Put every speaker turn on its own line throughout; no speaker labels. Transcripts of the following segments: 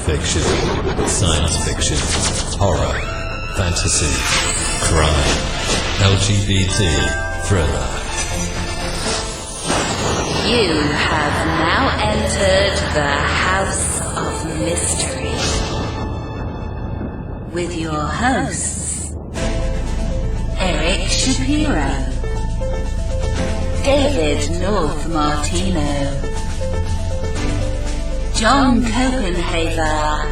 fiction, science fiction, horror, fantasy, crime, LGBT, thriller.
You have now entered the House of Mystery with your hosts, Eric Shapiro, David North Martino, John Copenhaver,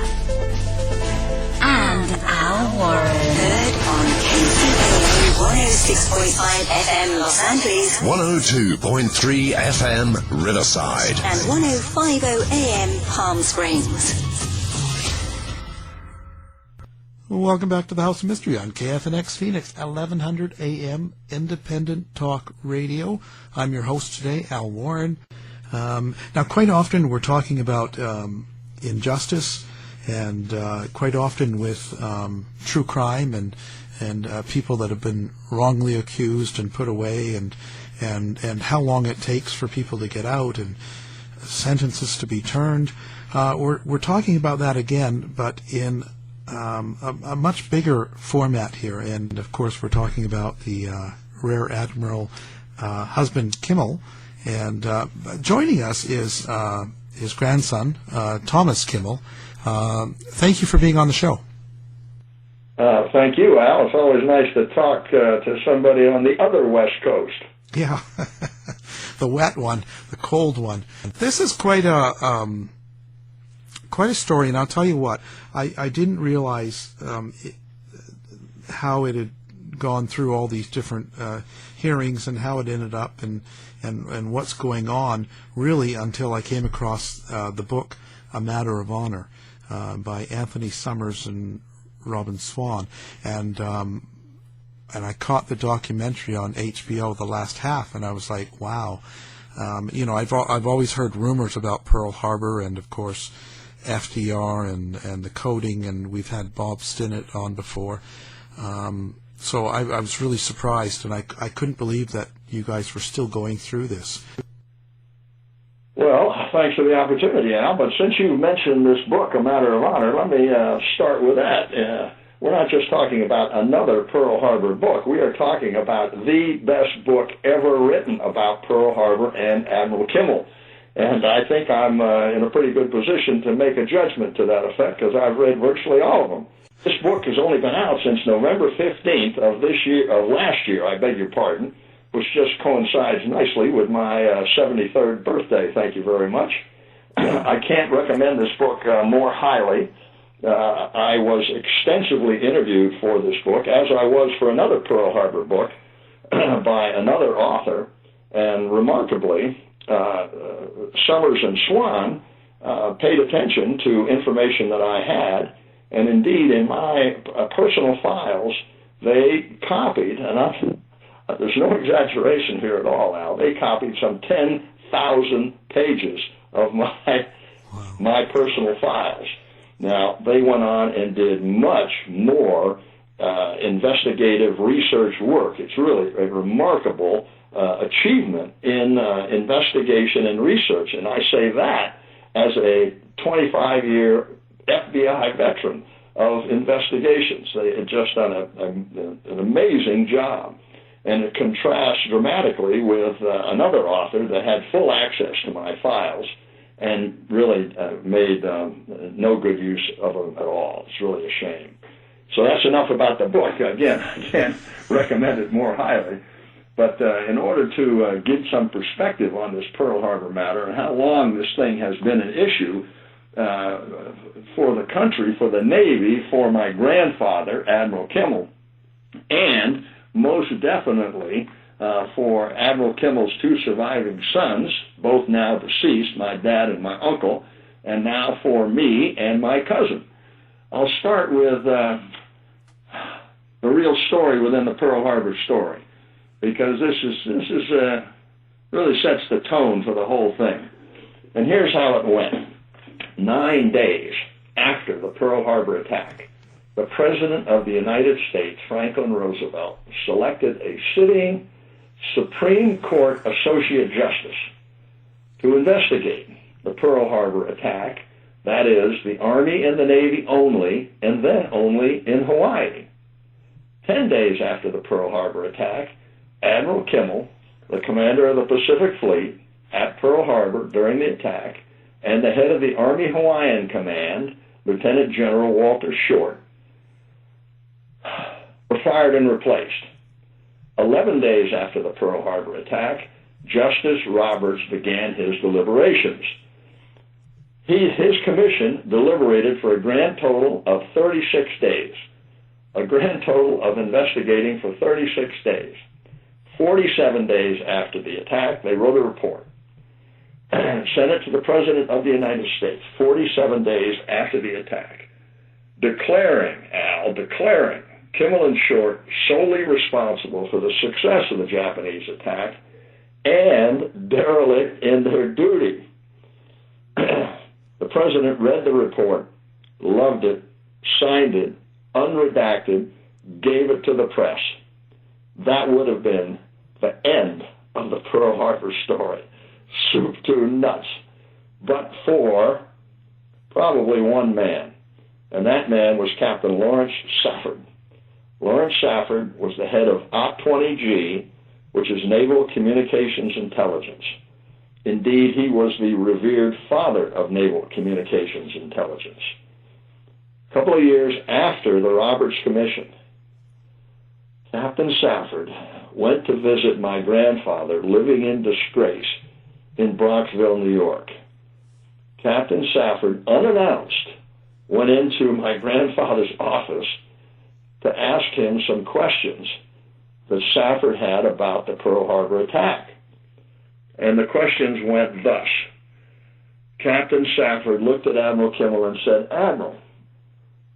and Al Warren. Heard on KCAA 106.5 FM Los Angeles,
102.3 FM Riverside,
and 105.0 AM Palm Springs.
Welcome back to the House of Mystery on KFNX Phoenix, 1100 AM Independent Talk Radio. I'm your host today, Al Warren. Now, quite often we're talking about injustice, and quite often with true crime and people that have been wrongly accused and put away, and how long it takes for people to get out and sentences to be turned. We're talking about that again, but in a much bigger format here, and of course we're talking about the Rear Admiral husband Kimmel, and joining us is his grandson Thomas Kimmel. Thank you for being on the show.
Thank you, Al. It's always nice to talk to somebody on the other West Coast.
Yeah, the wet one, the cold one. This is quite a story, and I'll tell you what, I didn't realize how it had gone through all these different hearings and how it ended up and what's going on, really, until I came across the book A Matter of Honor by Anthony Summers and Robin Swan, and I caught the documentary on HBO, the last half, and I was like, wow. I've always heard rumors about Pearl Harbor, and of course FDR and the coding, and we've had Bob Stinnett on before. So I was really surprised, and I couldn't believe that you guys were still going through this.
Well, thanks for the opportunity, Al. But since you mentioned this book, A Matter of Honor, let me start with that. We're not just talking about another Pearl Harbor book. We are talking about the best book ever written about Pearl Harbor and Admiral Kimmel. And I think I'm in a pretty good position to make a judgment to that effect, because I've read virtually all of them. This book has only been out since November 15th of last year, I beg your pardon, which just coincides nicely with my 73rd birthday. Thank you very much. I can't recommend this book more highly. I was extensively interviewed for this book, as I was for another Pearl Harbor book by another author, and remarkably, Summers and Swan paid attention to information that I had, and indeed in my personal files they copied, and there's no exaggeration here at all, Al, they copied some 10,000 pages of my personal files. Now, they went on and did much more investigative research work. It's really a remarkable achievement in investigation and research, and I say that as a 25-year FBI veteran of investigations. They had just done an amazing job, and it contrasts dramatically with another author that had full access to my files and really made no good use of them at all. It's really a shame. So that's enough about the book. Again, I can't recommend it more highly. But in order to give some perspective on this Pearl Harbor matter and how long this thing has been an issue for the country, for the Navy, for my grandfather, Admiral Kimmel, and most definitely for Admiral Kimmel's two surviving sons, both now deceased, my dad and my uncle, and now for me and my cousin. I'll start with the real story within the Pearl Harbor story, because this is really sets the tone for the whole thing. And here's how it went. 9 days after the Pearl Harbor attack, the President of the United States, Franklin Roosevelt, selected a sitting Supreme Court Associate Justice to investigate the Pearl Harbor attack That is, the Army and the Navy only, and then only in Hawaii. 10 days after the Pearl Harbor attack, Admiral Kimmel, the commander of the Pacific Fleet at Pearl Harbor during the attack, and the head of the Army Hawaiian Command, Lieutenant General Walter Short, were fired and replaced. 11 days after the Pearl Harbor attack, Justice Roberts began his deliberations. His commission deliberated for a grand total of 36 days, a grand total of investigating for 36 days. 47 days after the attack, they wrote a report and sent it to the President of the United States, 47 days after the attack, declaring Kimmel and Short solely responsible for the success of the Japanese attack and derelict in their duty. The President read the report, loved it, signed it, unredacted, gave it to the press. That would have been the end of the Pearl Harbor story. Soup to nuts. But for probably one man, and that man was Captain Lawrence Safford. Lawrence Safford was the head of OP-20G, which is Naval Communications Intelligence. Indeed, he was the revered father of Naval Communications Intelligence. A couple of years after the Roberts Commission, Captain Safford went to visit my grandfather living in disgrace in Bronxville, New York. Captain Safford, unannounced, went into my grandfather's office to ask him some questions that Safford had about the Pearl Harbor attack. And the questions went thus. Captain Safford looked at Admiral Kimmel and said, "Admiral,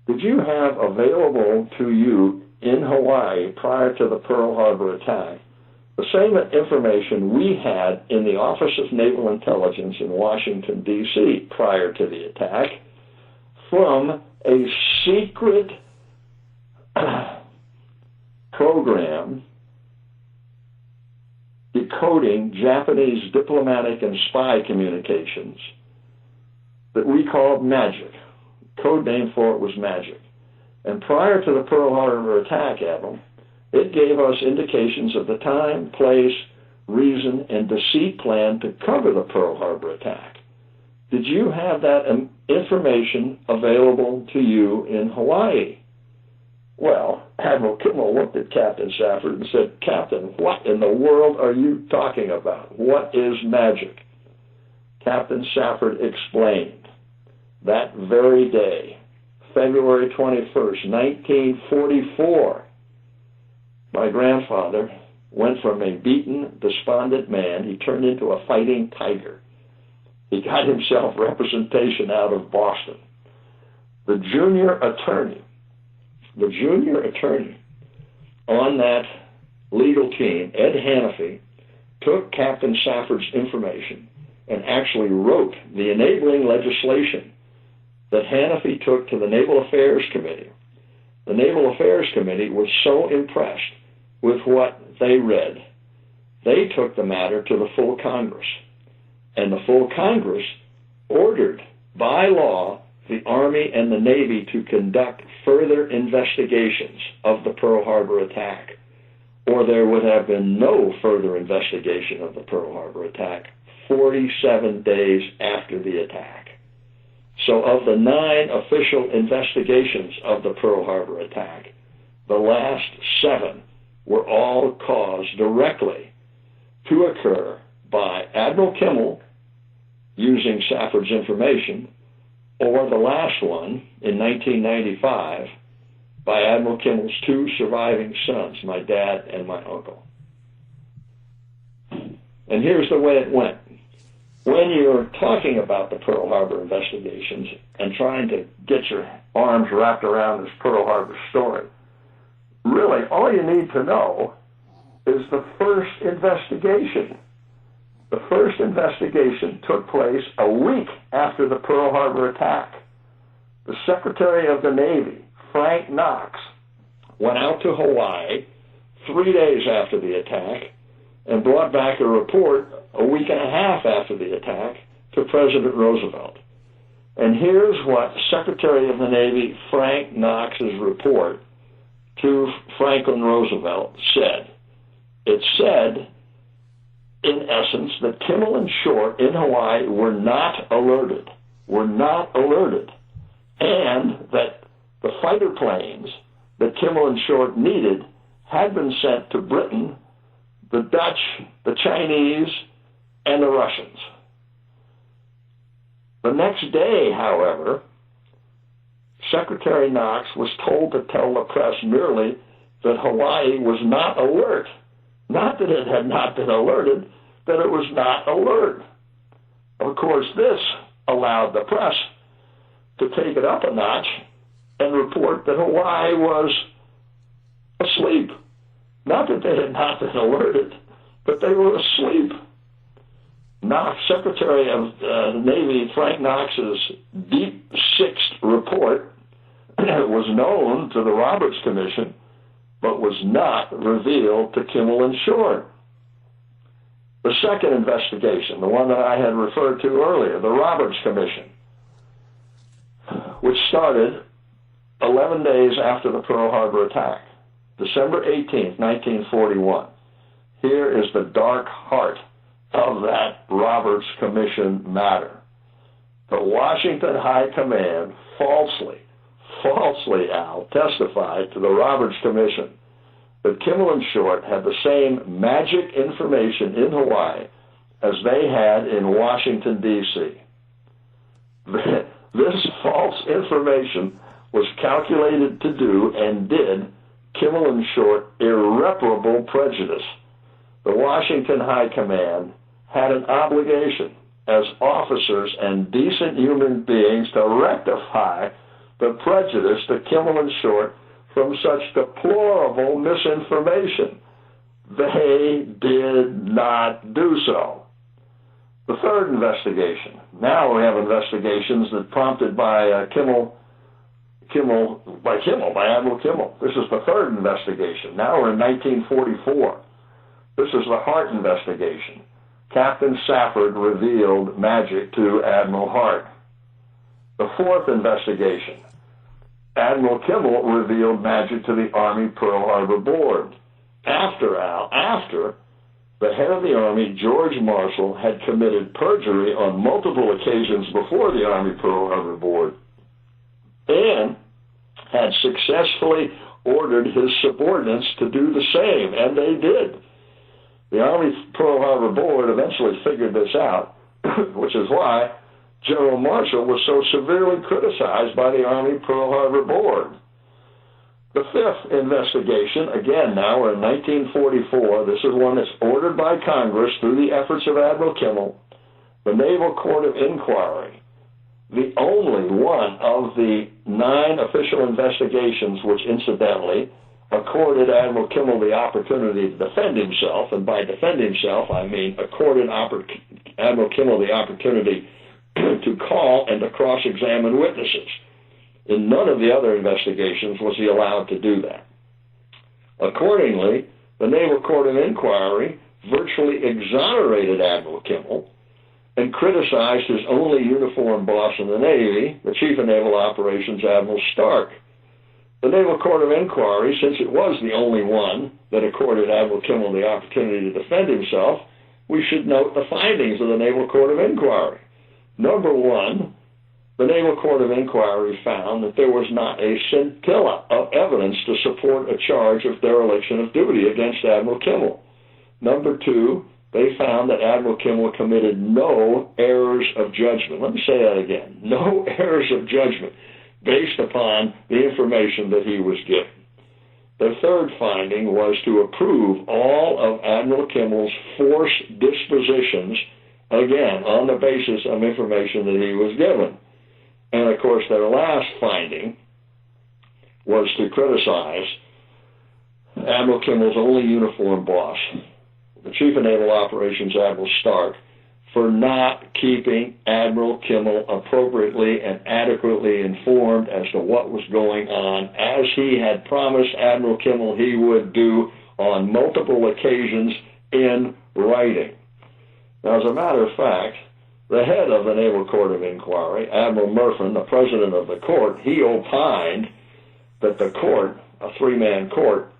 did you have available to you in Hawaii prior to the Pearl Harbor attack the same information we had in the Office of Naval Intelligence in Washington, D.C. prior to the attack from a secret program decoding Japanese diplomatic and spy communications that we called MAGIC? Code name for it was MAGIC. And prior to the Pearl Harbor attack, Admiral, it gave us indications of the time, place, reason, and deceit plan to cover the Pearl Harbor attack. Did you have that information available to you in Hawaii?" Well, Admiral Kimmel looked at Captain Safford and said, "Captain, what in the world are you talking about? What is MAGIC?" Captain Safford explained. That very day, February 21st, 1944, my grandfather went from a beaten, despondent man, he turned into a fighting tiger. He got himself representation out of Boston. The junior attorney on that legal team, Ed Hannafy, took Captain Safford's information and actually wrote the enabling legislation that Hannafy took to the Naval Affairs Committee. The Naval Affairs Committee was so impressed with what they read, they took the matter to the full Congress. And the full Congress ordered, by law, the Army and the Navy to conduct further investigations of the Pearl Harbor attack, or there would have been no further investigation of the Pearl Harbor attack 47 days after the attack. So of the 9 official investigations of the Pearl Harbor attack, the last 7 were all caused directly to occur by Admiral Kimmel using Safford's information, or the last one in 1995 by Admiral Kimmel's 2 surviving sons, my dad and my uncle. And here's the way it went. When you're talking about the Pearl Harbor investigations and trying to get your arms wrapped around this Pearl Harbor story, really all you need to know is the first investigation. The first investigation took place a week after the Pearl Harbor attack. The Secretary of the Navy, Frank Knox, went out to Hawaii 3 days after the attack and brought back a report a week and a half after the attack to President Roosevelt. And here's what Secretary of the Navy Frank Knox's report to Franklin Roosevelt said. It said, in essence, that Kimmel and Short in Hawaii were not alerted, and that the fighter planes that Kimmel and Short needed had been sent to Britain, the Dutch, the Chinese, and the Russians. The next day, however, Secretary Knox was told to tell the press merely that Hawaii was not alert. Not that it had not been alerted, that it was not alert. Of course, this allowed the press to take it up a notch and report that Hawaii was asleep. Not that they had not been alerted, but they were asleep. Knox, Secretary of the Navy Frank Knox's Deep Sixth report was known to the Roberts Commission, but was not revealed to Kimmel and Short. The second investigation, the one that I had referred to earlier, the Roberts Commission, which started 11 days after the Pearl Harbor attack, December 18th, 1941. Here is the dark heart of that Roberts Commission matter. The Washington High Command falsely, Al, testified to the Roberts Commission that Kimmel and Short had the same magic information in Hawaii as they had in Washington, D.C. This false information was calculated to do and did Kimmel and Short irreparable prejudice. The Washington High Command had an obligation as officers and decent human beings to rectify the prejudice to Kimmel and Short from such deplorable misinformation. They did not do so. The third investigation. Now we have investigations that prompted by Admiral Kimmel. This is the third investigation. Now we're in 1944. This is the Hart investigation. Captain Safford revealed magic to Admiral Hart. The fourth investigation. Admiral Kimmel revealed magic to the Army Pearl Harbor Board. After the head of the Army, George Marshall, had committed perjury on multiple occasions before the Army Pearl Harbor Board and had successfully ordered his subordinates to do the same, and they did. The Army Pearl Harbor Board eventually figured this out, which is why General Marshall was so severely criticized by the Army Pearl Harbor Board. The fifth investigation, again now we're in 1944, this is one that's ordered by Congress through the efforts of Admiral Kimmel, the Naval Court of Inquiry, the only one of the 9 official investigations which incidentally accorded Admiral Kimmel the opportunity to defend himself, and by defend himself I mean accorded Admiral Kimmel the opportunity to call and to cross-examine witnesses. In none of the other investigations was he allowed to do that. Accordingly, the Naval Court of Inquiry virtually exonerated Admiral Kimmel and criticized his only uniformed boss in the Navy, the Chief of Naval Operations, Admiral Stark. The Naval Court of Inquiry, since it was the only one that accorded Admiral Kimmel the opportunity to defend himself, we should note the findings of the Naval Court of Inquiry. Number one, the Naval Court of Inquiry found that there was not a scintilla of evidence to support a charge of dereliction of duty against Admiral Kimmel. Number two, they found that Admiral Kimmel committed no errors of judgment. Let me say that again. No errors of judgment based upon the information that he was given. The third finding was to approve all of Admiral Kimmel's forced dispositions, again, on the basis of information that he was given. And, of course, their last finding was to criticize Admiral Kimmel's only uniformed boss, the Chief of Naval Operations, Admiral Stark, for not keeping Admiral Kimmel appropriately and adequately informed as to what was going on, as he had promised Admiral Kimmel he would do on multiple occasions in writing. Now, as a matter of fact, the head of the Naval Court of Inquiry, Admiral Murfin, the president of the court, he opined that the court, a three-man court,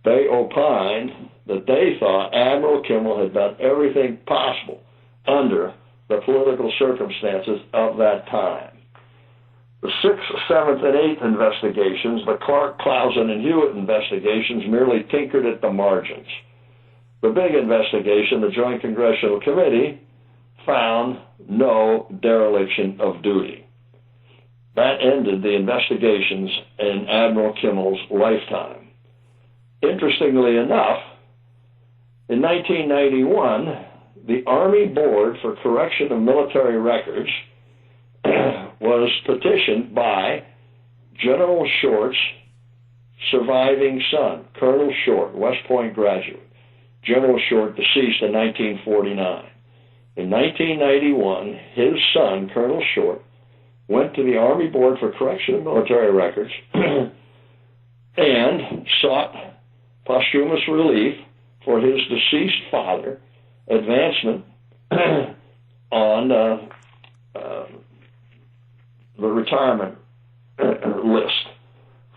they opined that they thought Admiral Kimmel had done everything possible under the political circumstances of that time. The 6th, 7th, and 8th investigations, the Clark, Clausen, and Hewitt investigations, merely tinkered at the margins. The big investigation, the Joint Congressional Committee, found no dereliction of duty. That ended the investigations in Admiral Kimmel's lifetime. Interestingly enough, in 1991, the Army Board for Correction of Military Records was petitioned by General Short's surviving son, Colonel Short, West Point graduate. General Short deceased in 1949. In 1991, his son, Colonel Short, went to the Army Board for Correction of Military Records and sought posthumous relief for his deceased father, advancement on the retirement list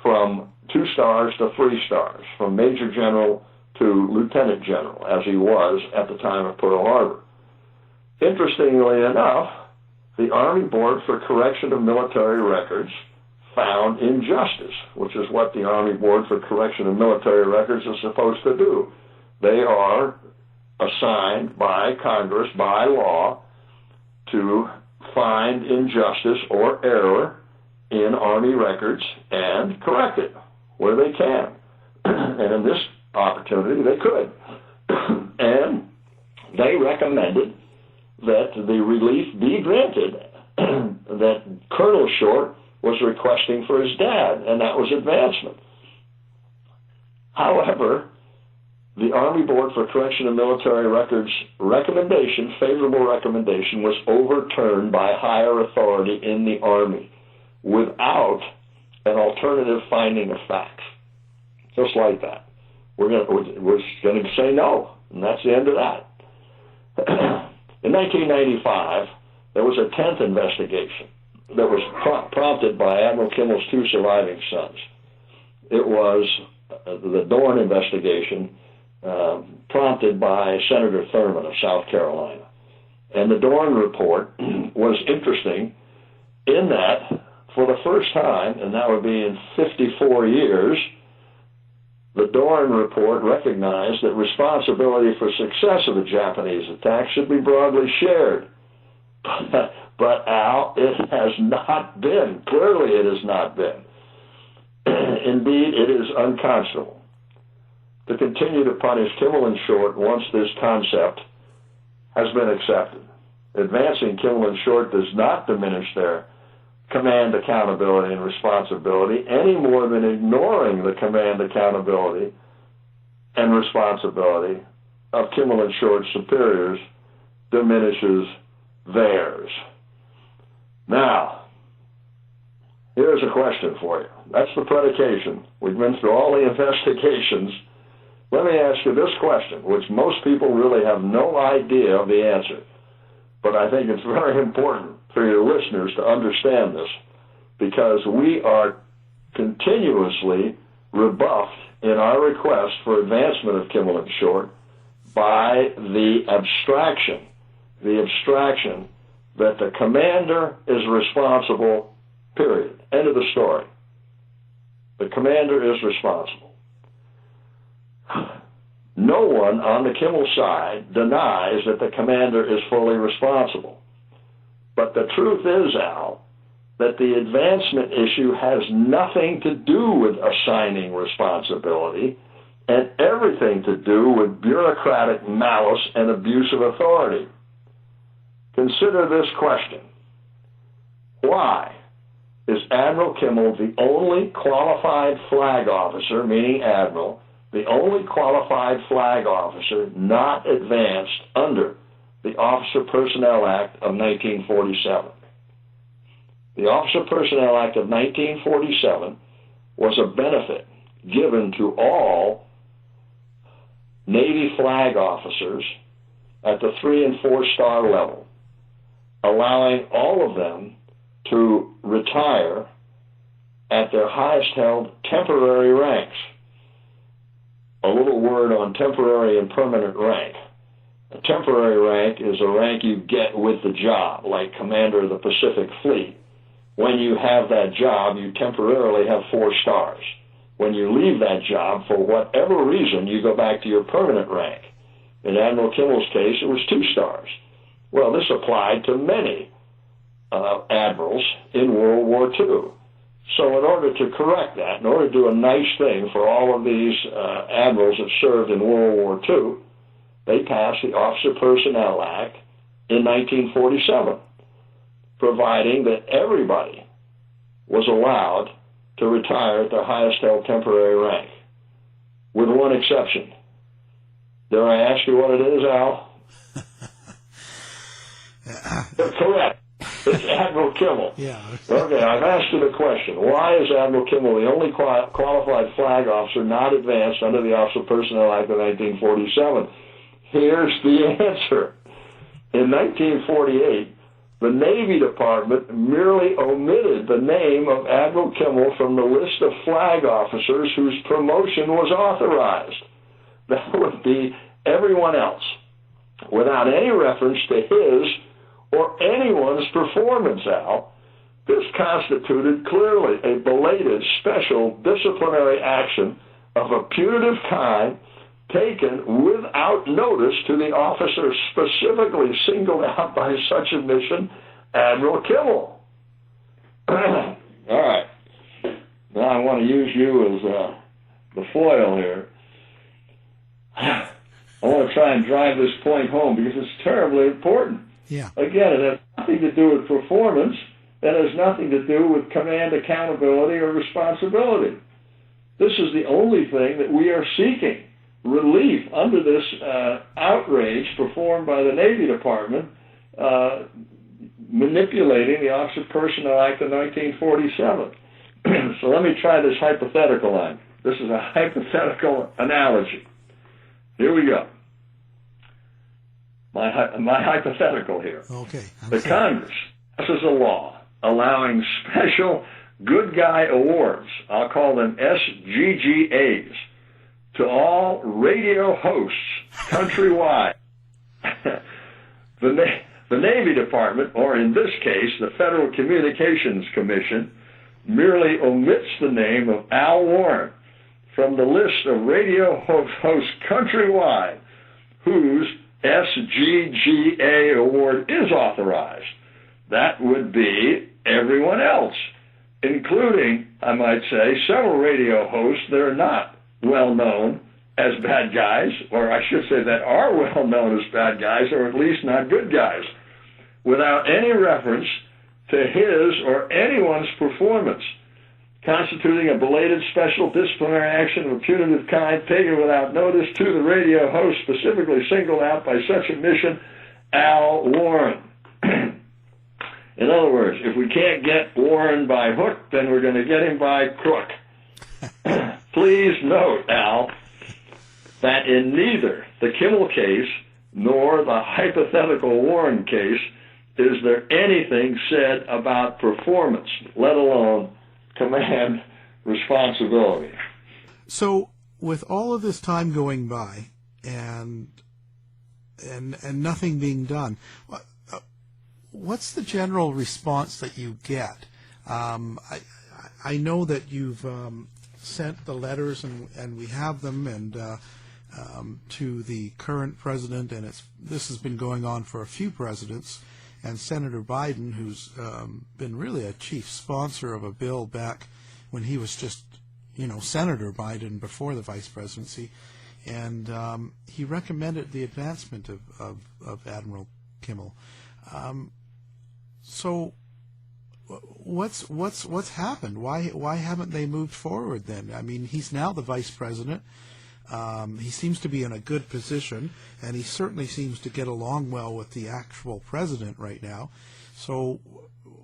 from 2 stars to 3 stars, from Major General to Lieutenant General, as he was at the time of Pearl Harbor. Interestingly enough, the Army Board for Correction of Military Records found injustice, which is what the Army Board for Correction of Military Records is supposed to do. They are assigned by Congress, by law, to find injustice or error in Army records and correct it where they can. And in this opportunity, they could. And they recommended that the relief be granted that Colonel Short was requesting for his dad, and that was advancement. However, the Army Board for Correction of Military Records recommendation, favorable recommendation, was overturned by higher authority in the Army without an alternative finding of facts. Just like that. We're going to say no, and that's the end of that. In 1995, there was a 10th investigation that was prompted by Admiral Kimmel's 2 surviving sons. It was the Dorn investigation prompted by Senator Thurman of South Carolina. And the Dorn report was interesting in that, for the first time, and that would be in 54 years, the Dorn report recognized that responsibility for success of the Japanese attack should be broadly shared. But, Al, it has not been. Clearly it has not been. Indeed, it is unconscionable to continue to punish Kimmel and Short once this concept has been accepted. Advancing Kimmel and Short does not diminish their command accountability and responsibility any more than ignoring the command accountability and responsibility of Kimmel and Short's superiors diminishes theirs. Now, here's a question for you. That's the predication. We've been through all the investigations. Let me ask you this question, which most people really have no idea of the answer. But I think it's very important for your listeners to understand this, because we are continuously rebuffed in our request for advancement of Kimmel and Short by the abstraction that the commander is responsible, period. End of the story. The commander is responsible. No one on the Kimmel side denies that the commander is fully responsible. But the truth is, Al, that the advancement issue has nothing to do with assigning responsibility and everything to do with bureaucratic malice and abuse of authority. Consider this question. Why is Admiral Kimmel the only qualified flag officer, meaning admiral, the only qualified flag officer not advanced under the Officer Personnel Act of 1947? The Officer Personnel Act of 1947 was a benefit given to all Navy flag officers at the 3- and 4-star level. allowing all of them to retire at their highest held temporary ranks. A little word on temporary and permanent rank. A temporary rank is a rank you get with the job, like Commander of the Pacific Fleet. When you have that job, you temporarily have 4 stars. When you leave that job, for whatever reason, you go back to your permanent rank. In Admiral Kimmel's case, it was 2 stars. Well, this applied to many admirals in World War II. So in order to correct that, in order to do a nice thing for all of these admirals that served in World War II, they passed the Officer Personnel Act in 1947, providing that everybody was allowed to retire at their highest held temporary rank, with one exception. Dare I ask you what it is, Al? You're correct. It's Admiral Kimmel.
Yeah.
Okay, I've asked you the question. Why is Admiral Kimmel the only qualified flag officer not advanced under the Officer Personnel Act of 1947? Here's the answer. In 1948, the Navy Department merely omitted the name of Admiral Kimmel from the list of flag officers whose promotion was authorized. That would be everyone else, without any reference to his or anyone's performance, Al. This constituted clearly a belated special disciplinary action of a punitive kind taken without notice to the officer specifically singled out by such admission, Admiral Kimmel. All right. Now I want to use you as the foil here. I want to try and drive this point home because it's terribly important.
Yeah.
Again, it has nothing to do with performance. It has nothing to do with command accountability or responsibility. This is the only thing that we are seeking relief under this outrage performed by the Navy Department, manipulating the Officer Personnel Act of 1947. So let me try this hypothetical on. This is a hypothetical analogy. Here we go. My hypothetical here.
Okay.
The Congress passes a law allowing special good guy awards, I'll call them SGGAs, to all radio hosts countrywide. The Navy Department, or in this case, the Federal Communications Commission, merely omits the name of Al Warren from the list of radio hosts countrywide whose SGGA award is authorized. That would be everyone else, including, I might say, several radio hosts that are not well known as bad guys, or I should say that are well known as bad guys, or at least not good guys, without any reference to his or anyone's performance, constituting a belated special disciplinary action of a punitive kind taken without notice to the radio host specifically singled out by such admission, Al Warren. In other words, if we can't get Warren by hook, then we're going to get him by crook. Please note, Al, that in neither the Kimmel case nor the hypothetical Warren case is there anything said about performance, let alone command responsibility.
So, with all of this time going by and nothing being done, what's the general response that you get? I know that you've sent the letters, and we have them, and to the current president, and this has been going on for a few presidents, and Senator Biden, who's been really a chief sponsor of a bill back when he was just, Senator Biden before the vice presidency, and he recommended the advancement of Admiral Kimmel. So, what's happened? Why haven't they moved forward then? I mean, he's now the vice president. He seems to be in a good position, and he certainly seems to get along well with the actual president right now. So,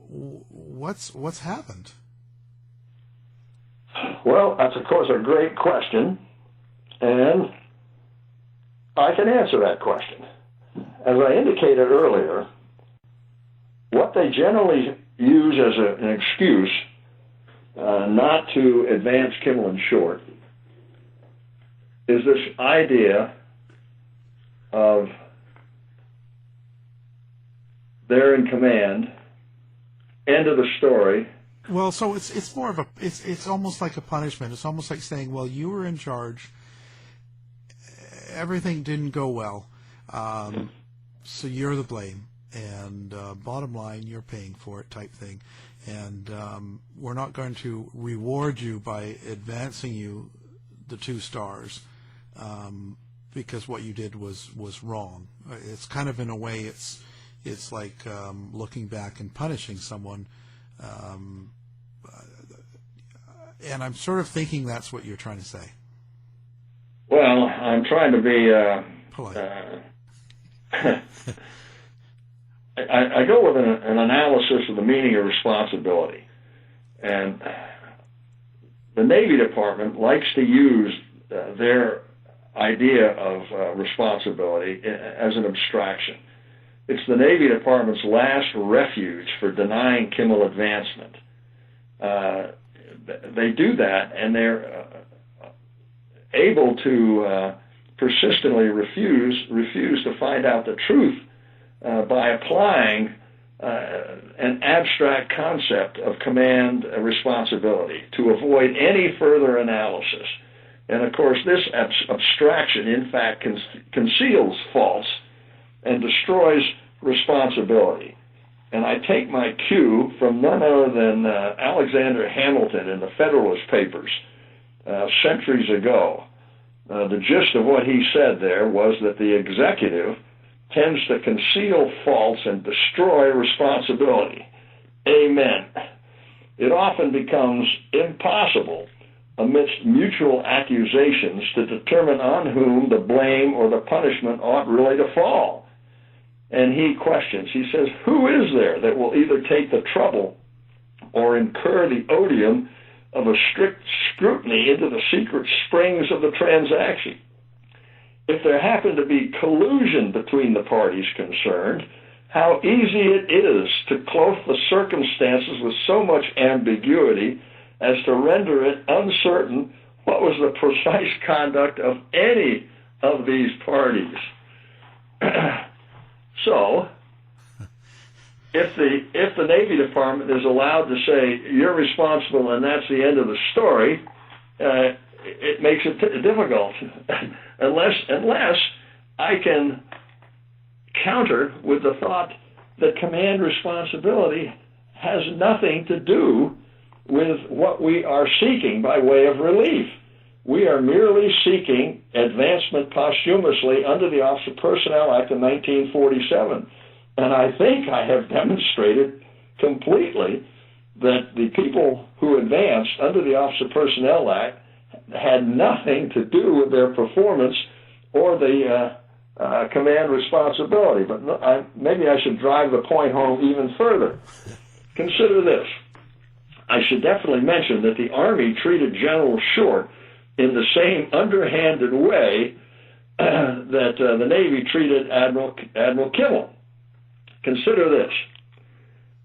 what's happened?
Well, that's, of course, a great question, and I can answer that question. As I indicated earlier, what they generally use as an excuse not to advance Kimmel Short is this idea of they're in command, end of the story.
Well, so it's more of a it's almost like a punishment. It's almost like saying, well, you were in charge, everything didn't go well, so you're the blame, and bottom line, you're paying for it, type thing, and we're not going to reward you by advancing you the 2 stars, because what you did was wrong. It's kind of, in a way, it's like looking back and punishing someone. And I'm sort of thinking that's what you're trying to say.
Well, I'm trying to be
polite.
I go with an analysis of the meaning of responsibility. And the Navy Department likes to use their idea of responsibility as an abstraction. It's the Navy Department's last refuge for denying Kimmel advancement. They do that, and they're able to persistently refuse to find out the truth by applying an abstract concept of command responsibility to avoid any further analysis. And of course, this abstraction, in fact, conceals faults and destroys responsibility. And I take my cue from none other than Alexander Hamilton in the Federalist Papers centuries ago. The gist of what he said there was that the executive tends to conceal faults and destroy responsibility. Amen. It often becomes impossible amidst mutual accusations to determine on whom the blame or the punishment ought really to fall. And he questions, he says, who is there that will either take the trouble or incur the odium of a strict scrutiny into the secret springs of the transaction? If there happen to be collusion between the parties concerned, how easy it is to clothe the circumstances with so much ambiguity as to render it uncertain what was the precise conduct of any of these parties. So, if the Navy Department is allowed to say you're responsible and that's the end of the story, it makes it difficult, unless I can counter with the thought that command responsibility has nothing to do with what we are seeking by way of relief. We are merely seeking advancement posthumously under the Office of Personnel Act of 1947. And I think I have demonstrated completely that the people who advanced under the Office of Personnel Act had nothing to do with their performance or the command responsibility. But maybe I should drive the point home even further. Consider this. I should definitely mention that the Army treated General Short in the same underhanded way that the Navy treated Admiral Kimmel. Consider this.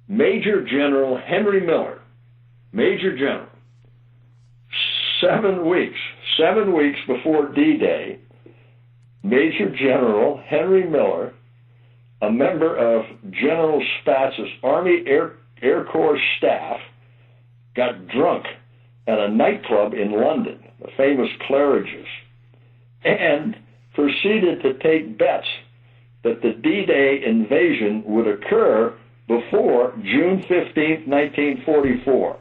Major General Henry Miller, Major General, 7 weeks before D-Day, Major General Henry Miller, a member of General Spatz's Army Air Corps staff, got drunk at a nightclub in London, the famous Claridge's, and proceeded to take bets that the D-Day invasion would occur before June 15, 1944.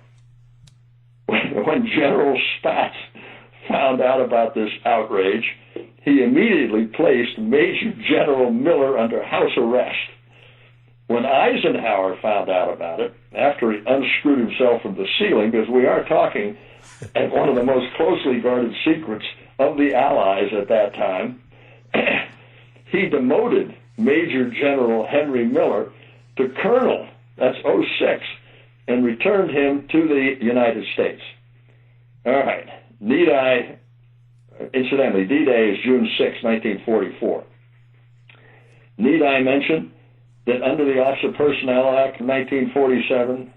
When General Spaatz found out about this outrage, he immediately placed Major General Miller under house arrest. When Eisenhower found out about it, after he unscrewed himself from the ceiling, because we are talking at one of the most closely guarded secrets of the Allies at that time, he demoted Major General Henry Miller to Colonel, that's 06, and returned him to the United States. All right. Incidentally, D-Day is June 6, 1944. Need I mention that under the Officer Personnel Act of 1947,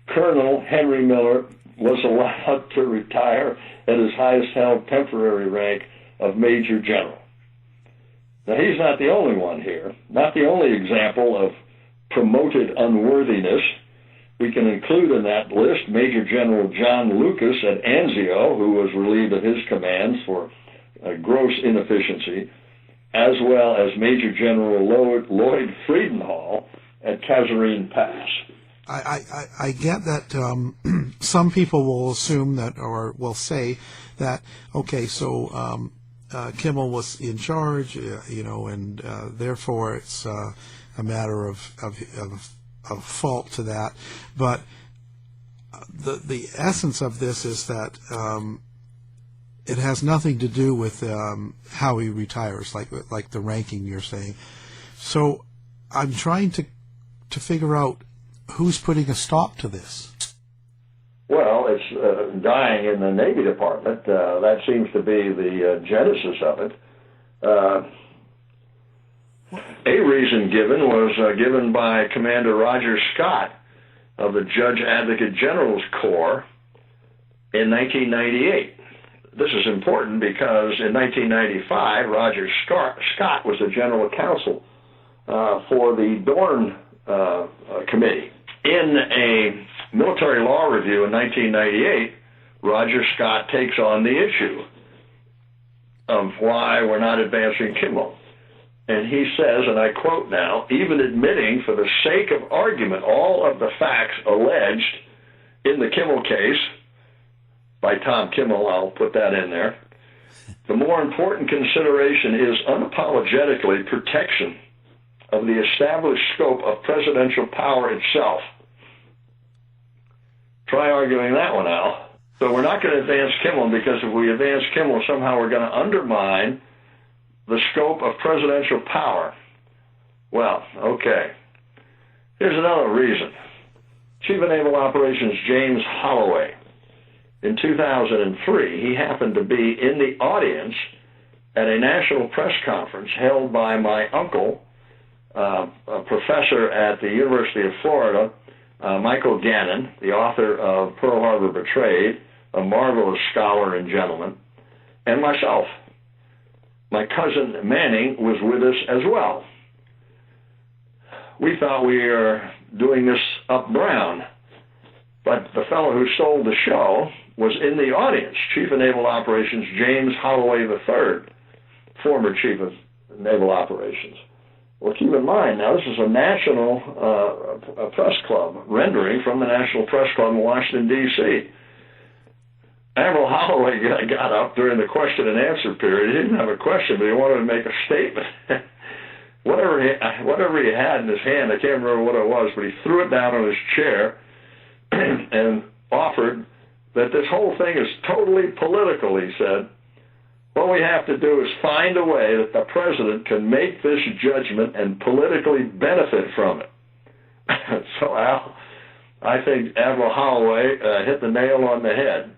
Colonel Henry Miller was allowed to retire at his highest held temporary rank of Major General. Now, he's not the only one here, not the only example of promoted unworthiness. We can include in that list Major General John Lucas at Anzio, who was relieved of his commands for gross inefficiency, as well as Major General Lloyd Friedenhall at Kasserine Pass.
I get that some people will assume that, or will say that, okay, so Kimmel was in charge, and therefore it's a matter of fault to that. But the essence of this is that it has nothing to do with how he retires, like the ranking you're saying. So I'm trying to figure out who's putting a stop to this.
Well, it's dying in the Navy Department. That seems to be the genesis of it. A reason given was given by Commander Roger Scott of the Judge Advocate General's Corps in 1998. This is important because in 1995, Roger Scott was the general counsel for the Dorn Committee. In a military law review in 1998, Roger Scott takes on the issue of why we're not advancing Kimmel. And he says, and I quote now, even admitting for the sake of argument all of the facts alleged in the Kimmel case, by Tom Kimmel, I'll put that in there, the more important consideration is unapologetically protection of the established scope of presidential power itself. Try arguing that one out. So we're not going to advance Kimmel because if we advance Kimmel, somehow we're going to undermine the scope of presidential power. Well, okay. Here's another reason. Chief of Naval Operations James Holloway. In 2003, he happened to be in the audience at a national press conference held by my uncle, a professor at the University of Florida, Michael Gannon, the author of Pearl Harbor Betrayed, a marvelous scholar and gentleman, and myself. My cousin Manning was with us as well. We thought we were doing this up brown, but the fellow who stole the show was in the audience, Chief of Naval Operations James Holloway III, former Chief of Naval Operations. Well, keep in mind, now this is a national press club, rendering from the National Press Club in Washington, D.C. Admiral Holloway got up during the question and answer period. He didn't have a question, but he wanted to make a statement. whatever he had in his hand, I can't remember what it was, but he threw it down on his chair and offered that this whole thing is totally political, he said. What we have to do is find a way that the president can make this judgment and politically benefit from it. So, Al, I think Admiral Holloway hit the nail on the head.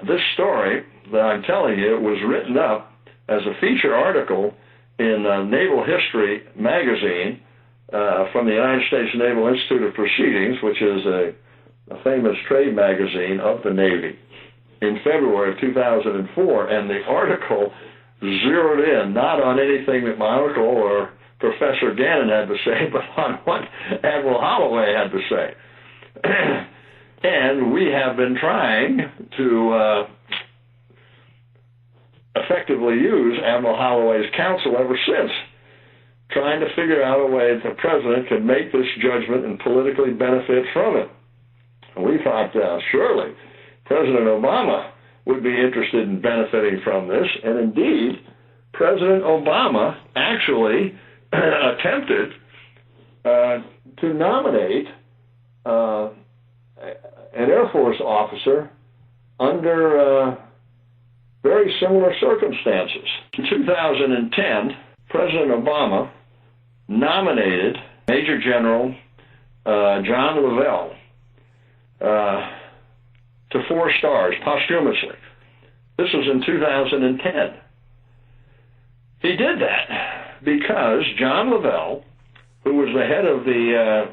This story that I'm telling you was written up as a feature article in Naval History magazine from the United States Naval Institute of Proceedings, which is a famous trade magazine of the Navy, in February of 2004, and the article zeroed in not on anything that my uncle or Professor Gannon had to say, but on what Admiral Holloway had to say. And we have been trying to effectively use Admiral Holloway's counsel ever since, trying to figure out a way that the president could make this judgment and politically benefit from it. And we thought, surely President Obama would be interested in benefiting from this, and indeed, President Obama actually attempted to nominate an Air Force officer under very similar circumstances. In 2010, President Obama nominated Major General John Lavelle to 4 stars posthumously. This was in 2010. He did that because John Lavelle, who was the head of the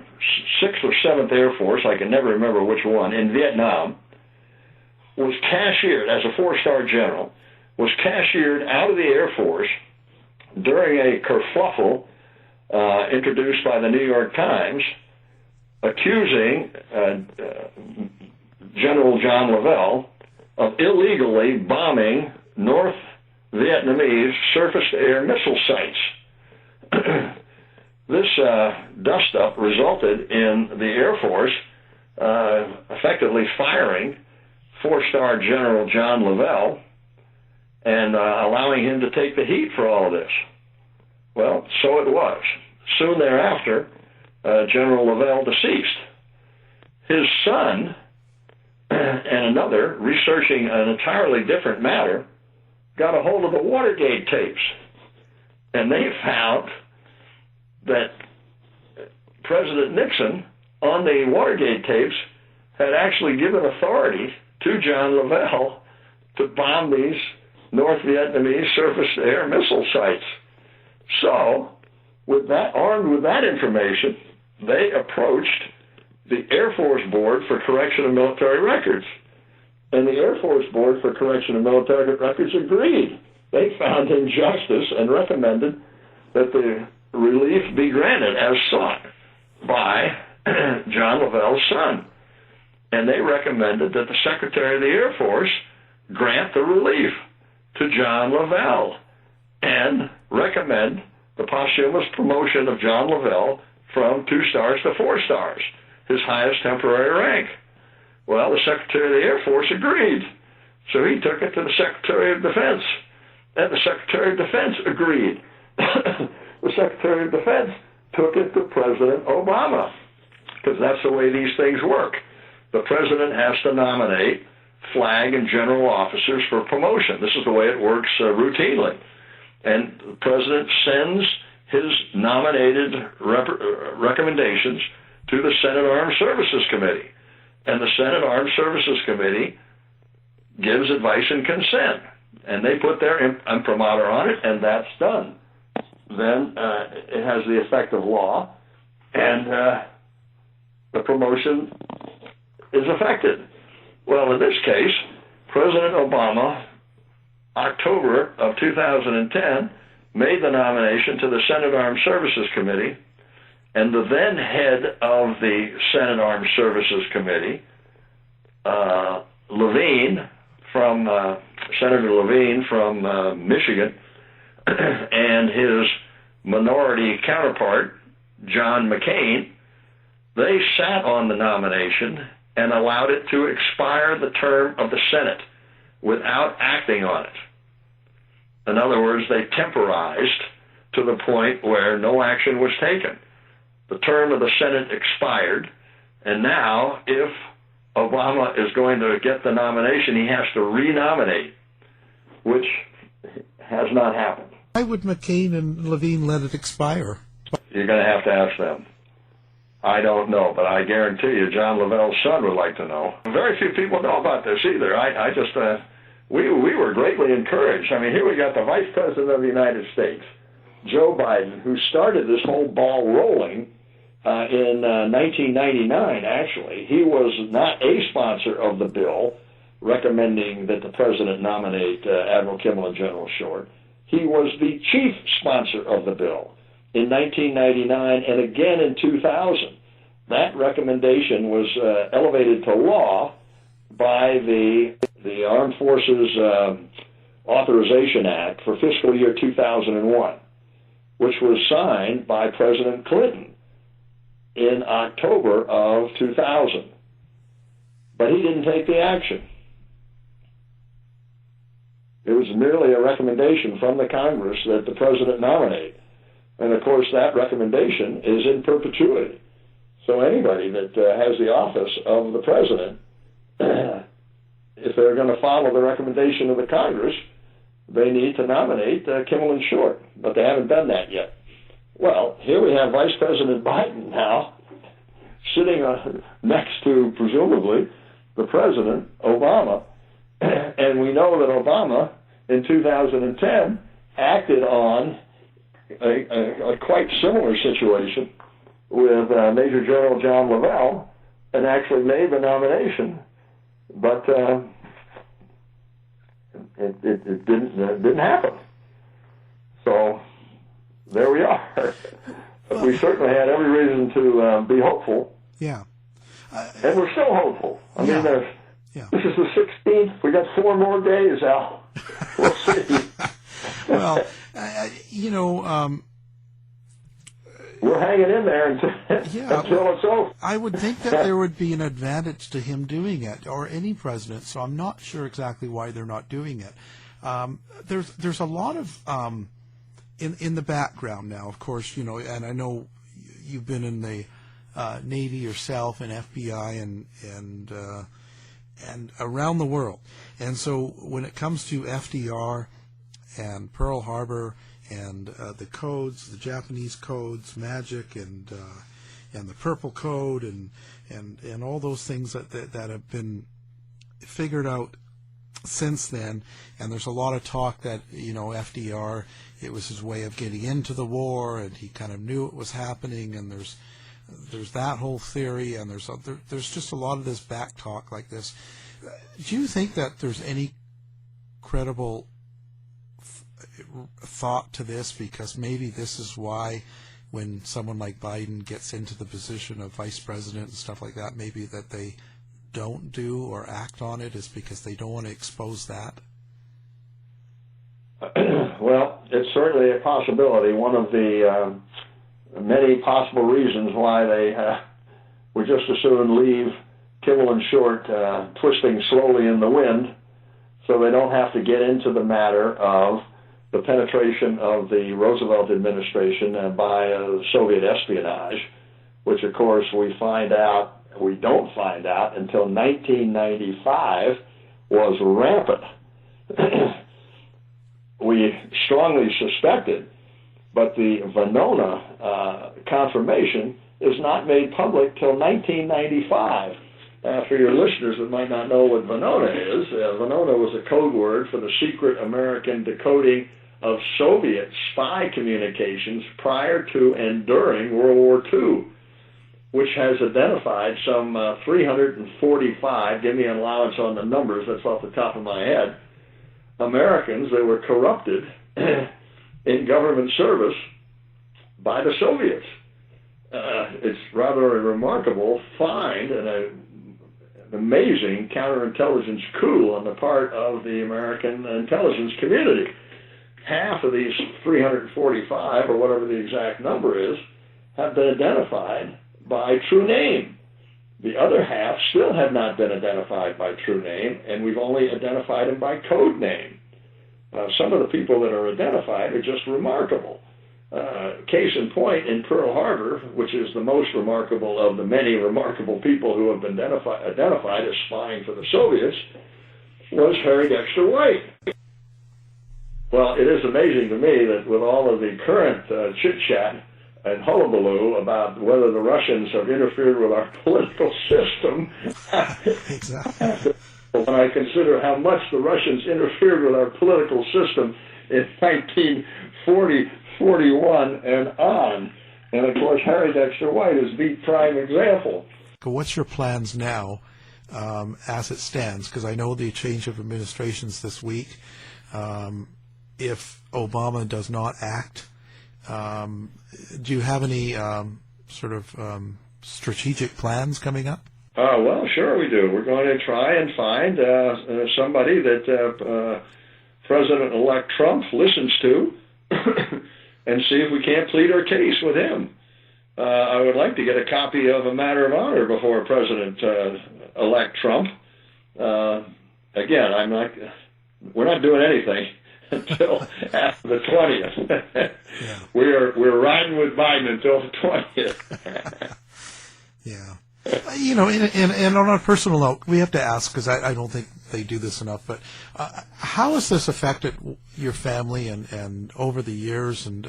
6th or 7th Air Force, I can never remember which one, in Vietnam, was cashiered as a 4-star general, was cashiered out of the Air Force during a kerfuffle introduced by the New York Times, accusing General John Lavelle of illegally bombing North Vietnamese surface-to-air missile sites. This dust-up resulted in the Air Force effectively firing 4-star General John Lavelle and allowing him to take the heat for all of this. Well, so it was. Soon thereafter, General Lavelle deceased. His son and another, researching an entirely different matter, got a hold of the Watergate tapes, and they found that President Nixon, on the Watergate tapes, had actually given authority to John Lavelle to bomb these North Vietnamese surface-to-air missile sites. So, with that, armed with that information, they approached the Air Force Board for Correction of Military Records. And the Air Force Board for Correction of Military Records agreed. They found injustice and recommended that the relief be granted as sought by John Lavelle's son. And they recommended that the Secretary of the Air Force grant the relief to John Lavelle and recommend the posthumous promotion of John Lavelle from 2 stars to 4 stars, his highest temporary rank. Well, the Secretary of the Air Force agreed. So he took it to the Secretary of Defense, and the Secretary of Defense agreed. The Secretary of Defense took it to President Obama, because that's the way these things work. The President has to nominate flag and general officers for promotion. This is the way it works routinely. And the President sends his nominated recommendations to the Senate Armed Services Committee. And the Senate Armed Services Committee gives advice and consent. And they put their imprimatur on it, and that's done. Then it has the effect of law, and the promotion is effected. Well, in this case, President Obama, October of 2010, made the nomination to the Senate Armed Services Committee, and the then head of the Senate Armed Services Committee, Senator Levine from Michigan, and his minority counterpart, John McCain, they sat on the nomination and allowed it to expire the term of the Senate without acting on it. In other words, they temporized to the point where no action was taken. The term of the Senate expired, and now if Obama is going to get the nomination, he has to renominate, which has not happened.
Why would McCain and Levine let it expire?
You're going to have to ask them. I don't know, but I guarantee you John Lavelle's son would like to know. Very few people know about this either. We were greatly encouraged. I mean, here we got the Vice President of the United States, Joe Biden, who started this whole ball rolling in 1999, actually. He was not a sponsor of the bill recommending that the President nominate Admiral Kimmel and General Short. He was the chief sponsor of the bill in 1999 and again in 2000. That recommendation was elevated to law by the Armed Forces Authorization Act for fiscal year 2001, which was signed by President Clinton in October of 2000. But he didn't take the action. It was merely a recommendation from the Congress that the President nominate. And, of course, that recommendation is in perpetuity. So anybody that has the office of the President, if they're going to follow the recommendation of the Congress, they need to nominate Kimmel and Short. But they haven't done that yet. Well, here we have Vice President Biden now sitting next to, presumably, the President, Obama. And we know that Obama, in 2010, acted on a quite similar situation with Major General John Lavelle and actually made the nomination, but it didn't happen. So there we are. We certainly had every reason to be hopeful.
Yeah.
And we're still hopeful. I mean,
yeah.
This is the 16th. We got 4 more days, Al. We'll see.
Well,
we're hanging in there until it's over.
I would think that there would be an advantage to him doing it, or any president. So I'm not sure exactly why they're not doing it. There's a lot of in the background now, of course, and I know you've been in the Navy yourself and FBI and around the world. And so when it comes to FDR and Pearl Harbor and the codes, the Japanese codes, magic and the Purple Code and all those things that have been figured out since then, and there's a lot of talk that FDR, it was his way of getting into the war, and he kind of knew it was happening, and there's that whole theory, and there's just a lot of this back talk like this. Do you think that there's any credible thought to this? Because maybe this is why when someone like Biden gets into the position of vice president and stuff like that, maybe that they don't do or act on it is because they don't want to expose that?
Well, it's certainly a possibility. One of the many possible reasons why they would just as soon leave Kimmel and Short twisting slowly in the wind, so they don't have to get into the matter of the penetration of the Roosevelt administration by Soviet espionage, which of course we don't find out until 1995 was rampant. We strongly suspected, but the Venona confirmation is not made public till 1995. For your listeners that might not know what Venona is, Venona was a code word for the secret American decoding of Soviet spy communications prior to and during World War II, which has identified some 345, give me an allowance on the numbers, that's off the top of my head, Americans that were corrupted in government service by the Soviets. It's rather a remarkable find and an amazing counterintelligence coup on the part of the American intelligence community. Half of these 345, or whatever the exact number is, have been identified by true name. The other half still have not been identified by true name, and we've only identified them by code name. Some of the people that are identified are just remarkable. Case in point, in Pearl Harbor, which is the most remarkable of the many remarkable people who have been identified as spying for the Soviets, was Harry Dexter White. Well, it is amazing to me that with all of the current chit-chat and hullabaloo about whether the Russians have interfered with our political system,
Exactly.
when I consider how much the Russians interfered with our political system in 1940, 41, and on. And of course, Harry Dexter White is the prime example.
What's your plans now as it stands? Because I know the change of administrations this week. If Obama does not act, do you have any sort of strategic plans coming up?
Well, sure we do. We're going to try and find somebody that President-elect Trump listens to and see if we can't plead our case with him. I would like to get a copy of A Matter of Honor before President-elect Trump. Again, we're not doing anything until after the 20th.
Yeah.
We're riding with Biden until the 20th.
Yeah. And on a personal note, we have to ask, because I don't think they do this enough, but how has this affected your family and over the years? And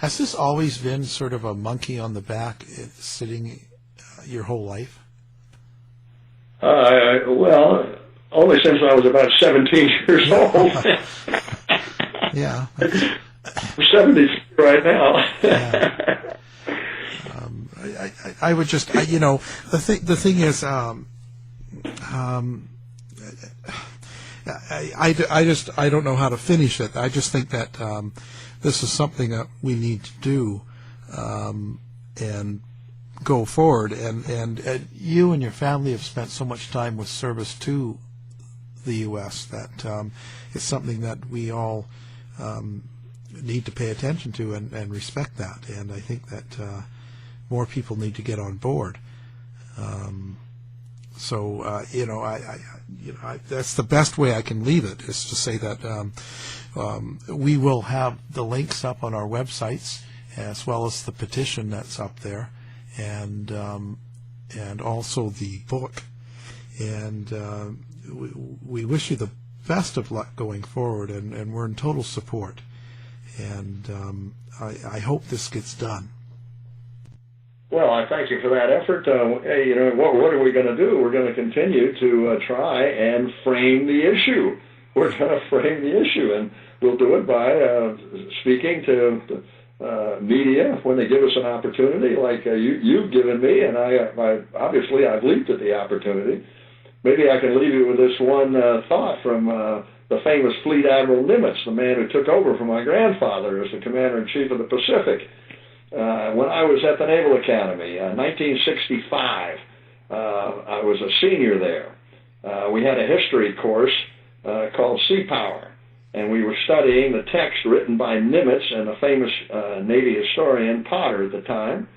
has this always been sort of a monkey on the back sitting your whole life?
Well, only since I was about 17 years old.
Yeah.
I'm 70 right now.
Yeah. I would just, the thing is, I don't know how to finish it. I just think that this is something that we need to do and go forward. And you and your family have spent so much time with service to the U.S. that it's something that we all need to pay attention to and respect that. And I think that more people need to get on board. That's the best way I can leave it, is to say that we will have the links up on our websites, as well as the petition that's up there, and also the book. And we wish you the best of luck going forward, and we're in total support. And I hope this gets done.
Well, I thank you for that effort. What are we going to do? We're going to continue to try and frame the issue. We're going to frame the issue, and we'll do it by speaking to media when they give us an opportunity, like you've given me, and I've leaped at the opportunity. Maybe I can leave you with this one thought from the famous Fleet Admiral Nimitz, the man who took over from my grandfather as the Commander-in-Chief of the Pacific. When I was at the Naval Academy, 1965, I was a senior there. We had a history course called Sea Power, and we were studying the text written by Nimitz and the famous Navy historian Potter at the time.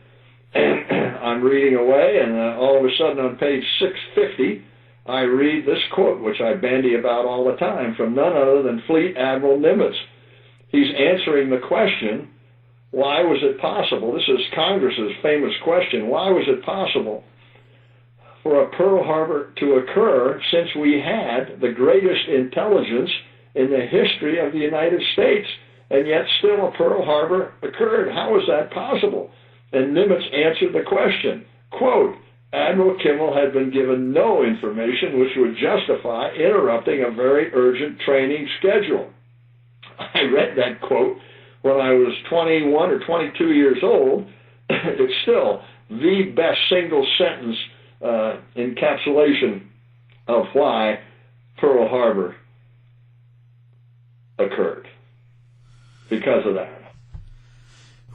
And I'm reading away, and all of a sudden on page 650, I read this quote, which I bandy about all the time, from none other than Fleet Admiral Nimitz. He's answering the question, why was it possible? This is Congress's famous question. Why was it possible for a Pearl Harbor to occur since we had the greatest intelligence in the history of the United States, and yet still a Pearl Harbor occurred? How is that possible? And Nimitz answered the question, quote, Admiral Kimmel had been given no information which would justify interrupting a very urgent training schedule. I read that quote when I was 21 or 22 years old. It's still the best single sentence encapsulation of why Pearl Harbor occurred. Because of that.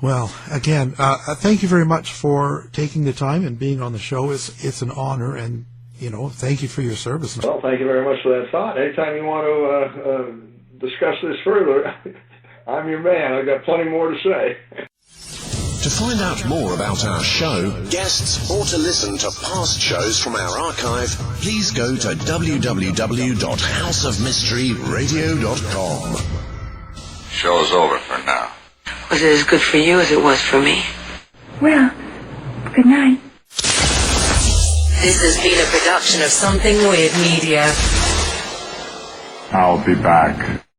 Well, again, thank you very much for taking the time and being on the show. It's an honor, and thank you for your service.
Well, thank you very much for that thought. Anytime you want to discuss this further, I'm your man. I've got plenty more to say.
To find out more about our show, guests, or to listen to past shows from our archive, please go to www.houseofmysteryradio.com.
Show's over for now.
Was it as good for you as it was for me?
Well, good night.
This has been a production of Something Weird Media.
I'll be back.